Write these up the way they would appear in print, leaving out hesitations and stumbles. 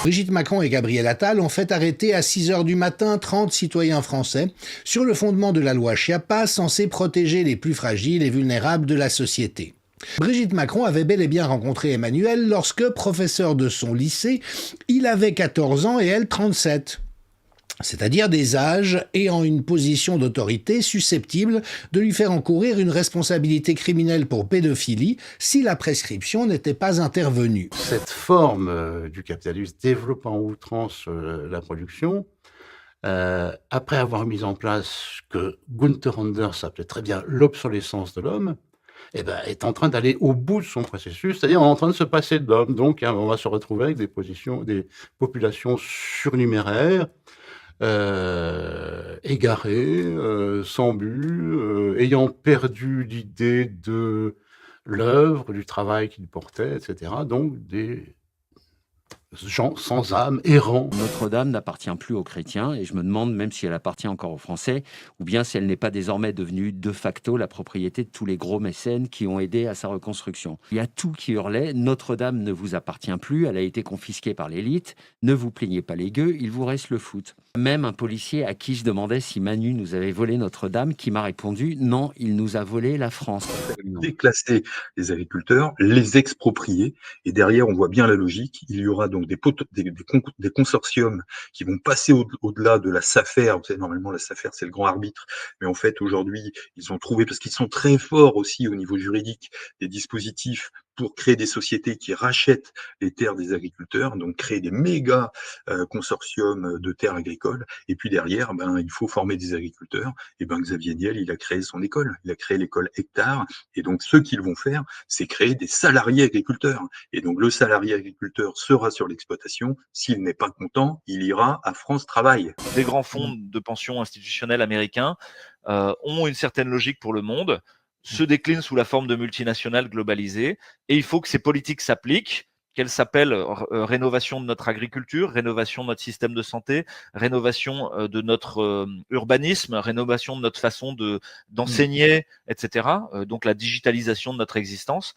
Brigitte Macron et Gabriel Attal ont fait arrêter à 6 heures du matin 30 citoyens français sur le fondement de la loi Chiappa censée protéger les plus fragiles et vulnérables de la société. Brigitte Macron avait bel et bien rencontré Emmanuel lorsque, professeur de son lycée, il avait 14 ans et elle 37. C'est-à-dire des âges ayant une position d'autorité susceptible de lui faire encourir une responsabilité criminelle pour pédophilie si la prescription n'était pas intervenue. Cette forme du capitalisme développant à outrance la production, après avoir mis en place ce que Gunther Anders appelait très bien l'obsolescence de l'homme, est en train d'aller au bout de son processus, c'est-à-dire on est en train de se passer de l'homme. Donc on va se retrouver avec des populations surnuméraires, égarés, sans but, ayant perdu l'idée de l'œuvre, du travail qu'ils portaient, etc. Donc des gens sans âme, errants. Notre-Dame n'appartient plus aux chrétiens et je me demande même si elle appartient encore aux Français ou bien si elle n'est pas désormais devenue de facto la propriété de tous les gros mécènes qui ont aidé à sa reconstruction. Il y a tout qui hurlait, Notre-Dame ne vous appartient plus, elle a été confisquée par l'élite, ne vous plaignez pas les gueux, il vous reste le foot. Même un policier à qui je demandais si Manu nous avait volé Notre-Dame qui m'a répondu non, il nous a volé la France. Déclasser les agriculteurs, les exproprier, et derrière on voit bien la logique, il y aura donc des consortiums qui vont passer au-delà de la SAFER. Vous savez, normalement la SAFER c'est le grand arbitre, mais en fait aujourd'hui ils ont trouvé, parce qu'ils sont très forts aussi au niveau juridique, des dispositifs pour créer des sociétés qui rachètent les terres des agriculteurs, donc créer des méga consortiums de terres agricoles, et puis derrière il faut former des agriculteurs, et Xavier Niel il a créé son école, il a créé l'école Hectare, et donc ce qu'ils vont faire c'est créer des salariés agriculteurs, et donc le salarié agriculteur sera sur l'exploitation, s'il n'est pas content il ira à France Travail. Des grands fonds de pension institutionnels américains ont une certaine logique pour le monde, se déclinent sous la forme de multinationales globalisées, et il faut que ces politiques s'appliquent, qu'elles s'appellent rénovation de notre agriculture, rénovation de notre système de santé, rénovation de notre urbanisme, rénovation de notre façon d'enseigner, etc. Donc la digitalisation de notre existence.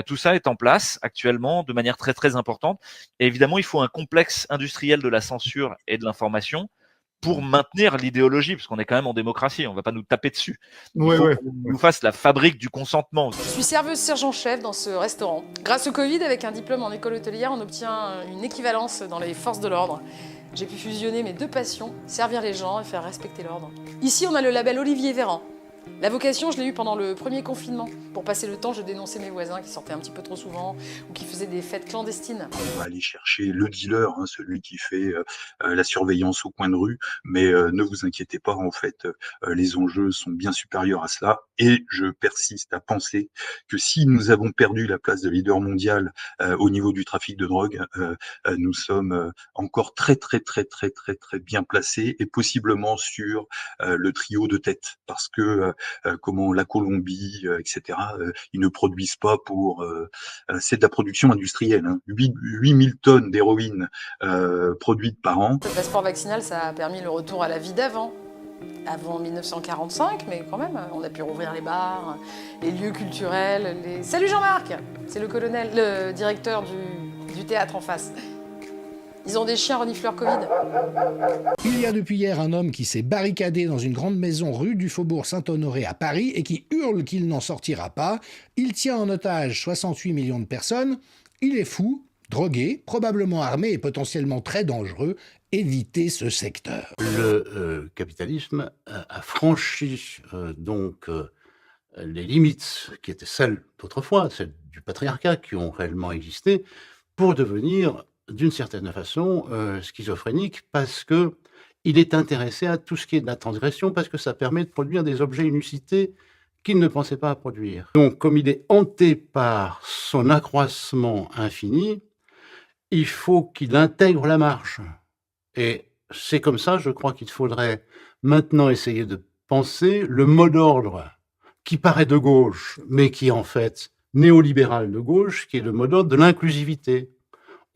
Tout ça est en place actuellement de manière très très importante. Et évidemment, il faut un complexe industriel de la censure et de l'information pour maintenir l'idéologie, parce qu'on est quand même en démocratie, on ne va pas nous taper dessus. Il faut qu'on nous fasse la fabrique du consentement. Je suis serveuse sergent-chef dans ce restaurant. Grâce au Covid, avec un diplôme en école hôtelière, on obtient une équivalence dans les forces de l'ordre. J'ai pu fusionner mes deux passions, servir les gens et faire respecter l'ordre. Ici, on a le label Olivier Véran. La vocation, je l'ai eue pendant le premier confinement. Pour passer le temps, je dénonçais mes voisins qui sortaient un petit peu trop souvent ou qui faisaient des fêtes clandestines. On va aller chercher le dealer, celui qui fait la surveillance au coin de rue, mais ne vous inquiétez pas, en fait, les enjeux sont bien supérieurs à cela, et je persiste à penser que si nous avons perdu la place de leader mondial au niveau du trafic de drogue, nous sommes encore très très très très très très bien placés, et possiblement sur le trio de tête, parce que comment la Colombie, etc., ils ne produisent pas pour... c'est de la production industrielle, 8000 tonnes d'héroïne produites par an. Le passeport vaccinal, ça a permis le retour à la vie d'avant. Avant 1945, mais quand même, on a pu rouvrir les bars, les lieux culturels, les... Salut Jean-Marc! C'est le colonel, le directeur du théâtre en face. Ils ont des chiens renifleurs Covid. Il y a depuis hier un homme qui s'est barricadé dans une grande maison rue du Faubourg Saint-Honoré à Paris et qui hurle qu'il n'en sortira pas. Il tient en otage 68 millions de personnes. Il est fou, drogué, probablement armé et potentiellement très dangereux. Évitez ce secteur. Le capitalisme a franchi les limites qui étaient celles d'autrefois, celles du patriarcat qui ont réellement existé, pour devenir d'une certaine façon schizophrénique, parce que il est intéressé à tout ce qui est de la transgression, parce que ça permet de produire des objets inusités qu'il ne pensait pas à produire. Donc, comme il est hanté par son accroissement infini, il faut qu'il intègre la marche. Et c'est comme ça, je crois qu'il faudrait maintenant essayer de penser le mot d'ordre qui paraît de gauche, mais qui est en fait néolibéral de gauche, qui est le mot d'ordre de l'inclusivité.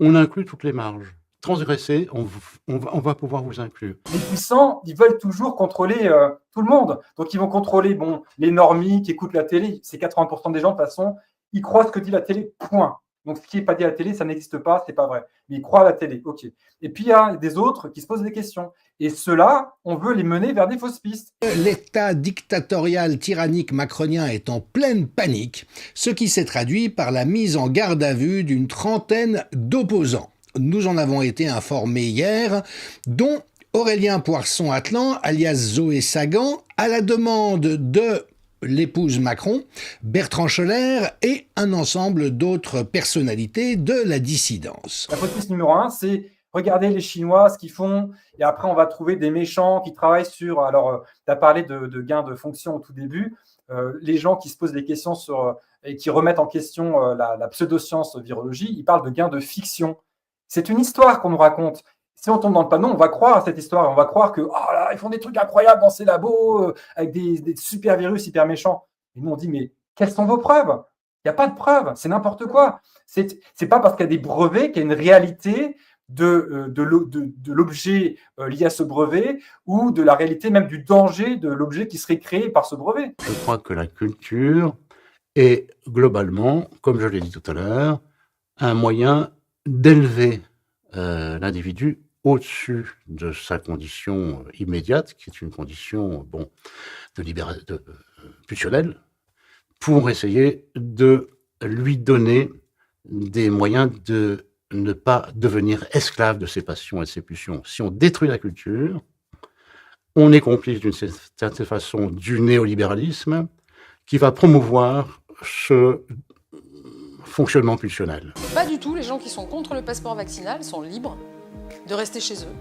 On inclut toutes les marges. Transgressez, on va pouvoir vous inclure. Les puissants, ils veulent toujours contrôler tout le monde. Donc, ils vont contrôler les normies qui écoutent la télé. C'est 80% des gens, de toute façon, ils croient ce que dit la télé, point. Donc, ce qui n'est pas dit à la télé, ça n'existe pas, c'est pas vrai. Mais ils croient à la télé, ok. Et puis, il y a des autres qui se posent des questions. Et ceux-là, on veut les mener vers des fausses pistes. L'État dictatorial tyrannique macronien est en pleine panique, ce qui s'est traduit par la mise en garde à vue d'une trentaine d'opposants. Nous en avons été informés hier, dont Aurélien Poirson-Atlan, alias Zoé Sagan, à la demande de l'épouse Macron, Bertrand Scholler et un ensemble d'autres personnalités de la dissidence. La fausse piste numéro 1, c'est regarder les Chinois, ce qu'ils font, et après on va trouver des méchants qui travaillent sur... Alors, tu as parlé de gains de fonction au tout début, les gens qui se posent des questions et qui remettent en question la pseudoscience virologie, ils parlent de gains de fiction. C'est une histoire qu'on nous raconte. Si on tombe dans le panneau, on va croire à cette histoire, on va croire que oh là, ils font des trucs incroyables dans ces labos avec des super virus hyper méchants. Et nous on dit mais quelles sont vos preuves? Il n'y a pas de preuves, c'est n'importe quoi. C'est pas parce qu'il y a des brevets qu'il y a une réalité de l'objet lié à ce brevet ou de la réalité même du danger de l'objet qui serait créé par ce brevet. Je crois que la culture est globalement, comme je l'ai dit tout à l'heure, un moyen d'élever l'individu au-dessus de sa condition immédiate, qui est une condition pulsionnelle, pour essayer de lui donner des moyens de ne pas devenir esclave de ses passions et de ses pulsions. Si on détruit la culture, on est complice d'une certaine façon du néolibéralisme qui va promouvoir ce fonctionnement pulsionnel. Pas du tout, les gens qui sont contre le passeport vaccinal sont libres de rester chez eux.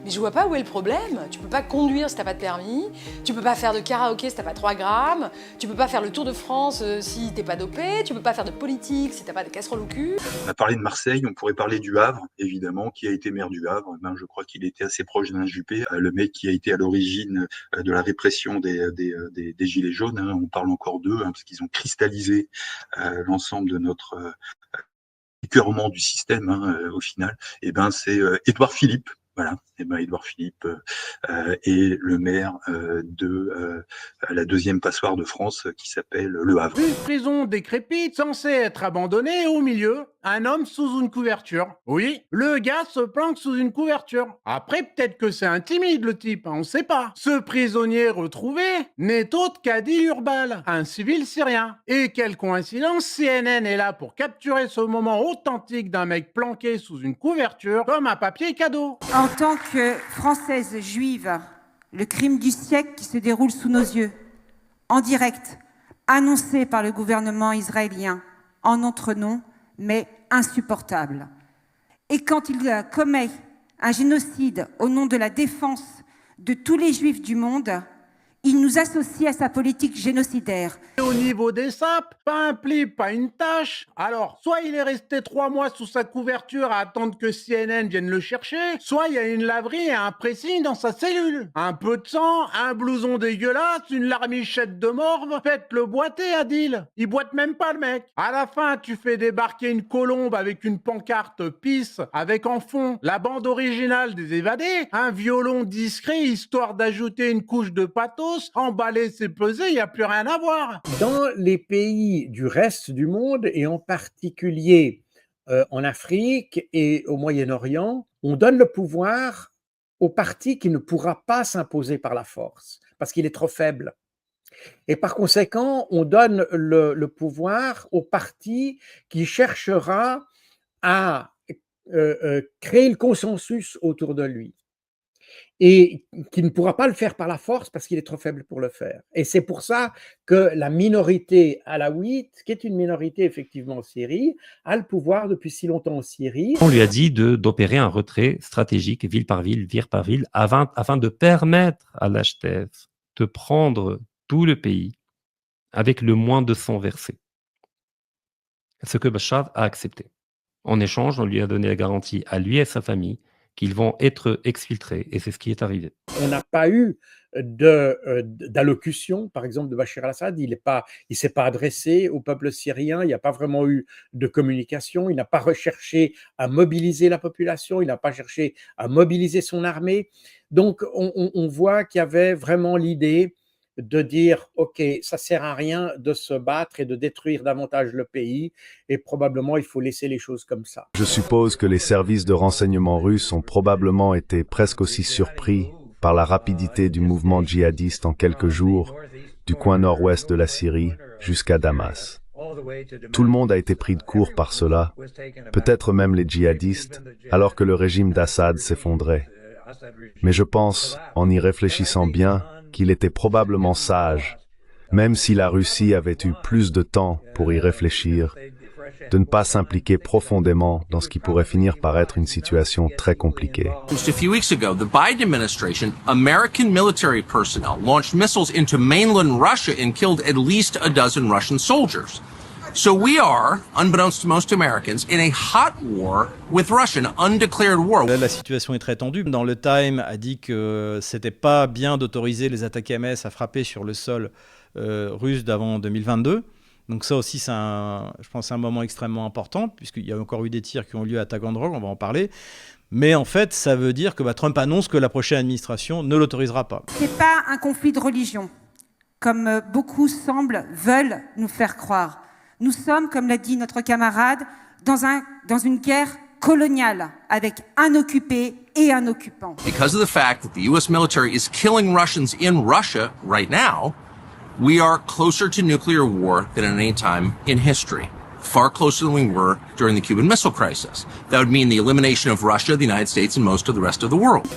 Mais je vois pas où est le problème. Tu peux pas conduire si t'as pas de permis, tu peux pas faire de karaoké si t'as pas 3 grammes, tu peux pas faire le Tour de France si t'es pas dopé, tu peux pas faire de politique si t'as pas de casserole au cul. On a parlé de Marseille, on pourrait parler du Havre, évidemment, qui a été maire du Havre. Ben, je crois qu'il était assez proche d'Alain Juppé, le mec qui a été à l'origine de la répression des Gilets jaunes. Hein. On parle encore d'eux, parce qu'ils ont cristallisé l'ensemble de notre écœurement du système, au final. Et ben, c'est Édouard Philippe. Voilà, et ben Édouard Philippe est le maire de la deuxième passoire de France qui s'appelle Le Havre. Une prison décrépite censée être abandonnée au milieu, un homme sous une couverture. Oui, le gars se planque sous une couverture. Après, peut-être que c'est un timide le type, on sait pas. Ce prisonnier retrouvé n'est autre qu'Adil Urbal, un civil syrien. Et quelle coïncidence, CNN est là pour capturer ce moment authentique d'un mec planqué sous une couverture comme un papier cadeau. En tant que Française juive, le crime du siècle qui se déroule sous nos yeux, en direct, annoncé par le gouvernement israélien, en notre nom, mais insupportable. Et quand il commet un génocide au nom de la défense de tous les juifs du monde, il nous associe à sa politique génocidaire. Au niveau des sapes, pas un pli, pas une tache. Alors, soit il est resté 3 mois sous sa couverture à attendre que CNN vienne le chercher, soit il y a une laverie et un pressing dans sa cellule. Un peu de sang, un blouson dégueulasse, une larmichette de morve. Faites-le boiter, Adil. Il boite même pas, le mec. À la fin, tu fais débarquer une colombe avec une pancarte PIS, avec en fond la bande originale des évadés, un violon discret histoire d'ajouter une couche de pathos. Emballer, c'est peser, il n'y a plus rien à voir. Dans les pays du reste du monde, et en particulier en Afrique et au Moyen-Orient, on donne le pouvoir au parti qui ne pourra pas s'imposer par la force, parce qu'il est trop faible. Et par conséquent, on donne le pouvoir au parti qui cherchera à créer le consensus autour de lui, et qui ne pourra pas le faire par la force parce qu'il est trop faible pour le faire. Et c'est pour ça que la minorité alaouite, qui est une minorité effectivement en Syrie, a le pouvoir depuis si longtemps en Syrie. On lui a dit d'opérer un retrait stratégique, ville par ville, afin de permettre à l'HTF de prendre tout le pays avec le moins de sang versé. Ce que Bachar a accepté. En échange, on lui a donné la garantie à lui et à sa famille qu'ils vont être exfiltrés, et c'est ce qui est arrivé. On n'a pas eu d'allocution, par exemple, de Bachar al-Assad. Il ne s'est pas adressé au peuple syrien, il n'y a pas vraiment eu de communication, il n'a pas recherché à mobiliser la population, il n'a pas cherché à mobiliser son armée. Donc, on voit qu'il y avait vraiment l'idée de dire « Ok, ça sert à rien de se battre et de détruire davantage le pays et probablement il faut laisser les choses comme ça. » Je suppose que les services de renseignement russes ont probablement été presque aussi surpris par la rapidité du mouvement djihadiste en quelques jours, du coin nord-ouest de la Syrie jusqu'à Damas. Tout le monde a été pris de court par cela, peut-être même les djihadistes, alors que le régime d'Assad s'effondrait. Mais je pense, en y réfléchissant bien, qu'il était probablement sage, même si la Russie avait eu plus de temps pour y réfléchir, de ne pas s'impliquer profondément dans ce qui pourrait finir par être une situation très compliquée. Just a few weeks ago, the Biden administration, American military personnel launched missiles into mainland Russia and killed at least a dozen Russian soldiers. So we are, unbeknownst to most Americans, in a hot war with Russia, an undeclared war. La situation est très tendue. Dans le Time a dit que c'était pas bien d'autoriser les attaques MS à frapper sur le sol russe d'avant 2022. Donc ça aussi, je pense, c'est un moment extrêmement important, puisqu'il y a encore eu des tirs qui ont lieu à Taganrog, on va en parler. Mais en fait, ça veut dire que Trump annonce que la prochaine administration ne l'autorisera pas. C'est pas un conflit de religion, comme beaucoup veulent nous faire croire. Nous sommes, comme l'a dit notre camarade, dans une guerre coloniale, avec un occupé et un occupant. Because of the fact that the US military is killing Russians in Russia right now, we are closer to nuclear war than at any time in history. Far closer than we were during the Cuban Missile Crisis. That would mean the elimination of Russia, the United States, and most of the rest of the world.